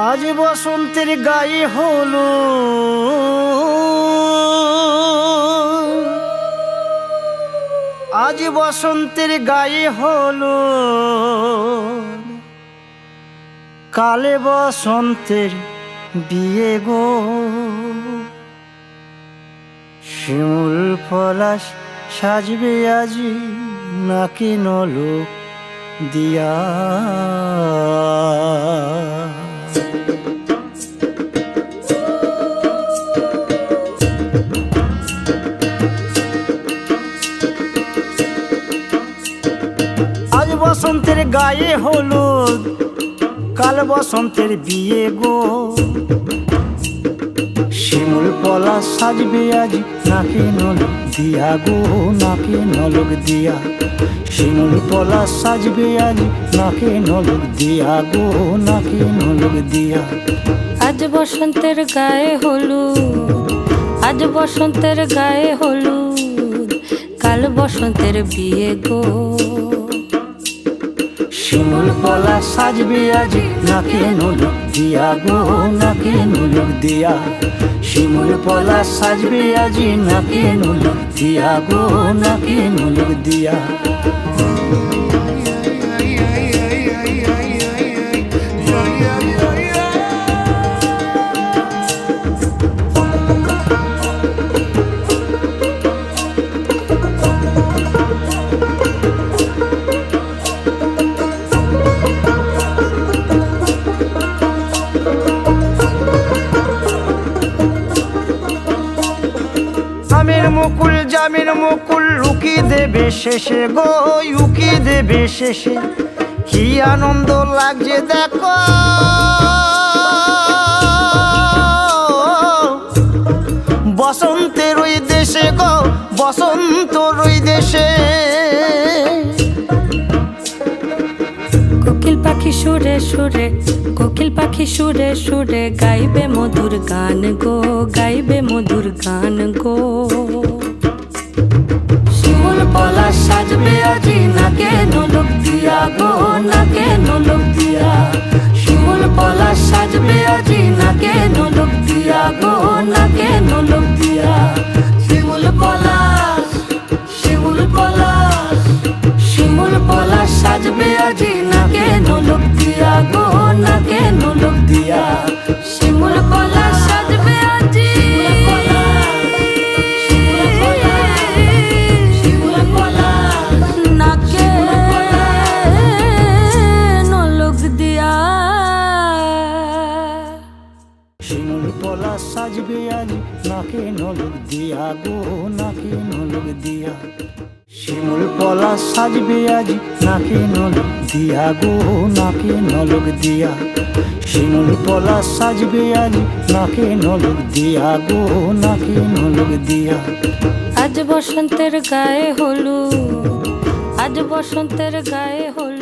আজ বসন্তের গায়ে হলো আজ বসন্তের গায়ে হলো কালে বসন্তের বিয়ে গো। শিমুল পলাশ সাজবে আজি নাকি নলোক দিয়া। আজ বসন্তের গায়ে হলুদ কাল বসন্তের বিয়ে গো। শিমুল পলাশ সাজবে আজ নাকে নলক দিয়া গো, নাকে নলক দিয়া। শিমুল পলাশ সাজবে আজ নাকে নলক দিয়া গো, নাকে নলক দিয়া। আজ বসন্তের গায়ে হলুদ, আজ বসন্তের গায়ে হলুদ, কাল বসন্তের বিয়ে গো। শিমুল পলাশ সাজবে আজ নাকে নলক দিয়া গো, নাকে নলক দিয়া। শিমুল পলাশ সাজবে আজ নাকে নলক দিয়া গো, নাকে নলক দিয়া। আমের মুকুল জামের মুকুল লুকি দেবে শেষে গো, উকি দেবে শেষে। কি আনন্দ লাগছে দেখো বসন্তের ওই দেশে গো, বসন্তর ওই দেশে। কোকিল পাখি সুরে সুরে, কোকিল পাখি সুরে সুরে গাইবে মধুর গান গো, গাইবে মধুর গান গো। শিমুল পলাশ সাজবে আজি নাকে নলক দিয়া গো, নাকে নলক দিয়া। শিমুল পলাশ সাজবে আজি নাকে নলক দিয়া গো, নাকে নলক দিয়া। শিমুল পলাশ, শিমুল পলাশ, শিমুল পলাশ সাজবে আজি নাকে নলক দিয়া গো, নাকে নলক দিয়া। শিমুল পলাশ সাজবে আজি নাকে নলক দিয়া। শিমুল পলাশ সাজবে আজ নাকে নলক দিয়া গো, নাকে নলক দিয়া। শিমুল পলাশ সাজবে আজ নাকে নলক দিয়া গো, নাকে নলক দিয়া। শিমুল পলাশ সাজবে আজ নাকে নলক দিয়া গো, নাকে নলক দিয়া। আজ বসন্তের গায়ে হলুদ, আজ বসন্তের গায়ে হলুদ।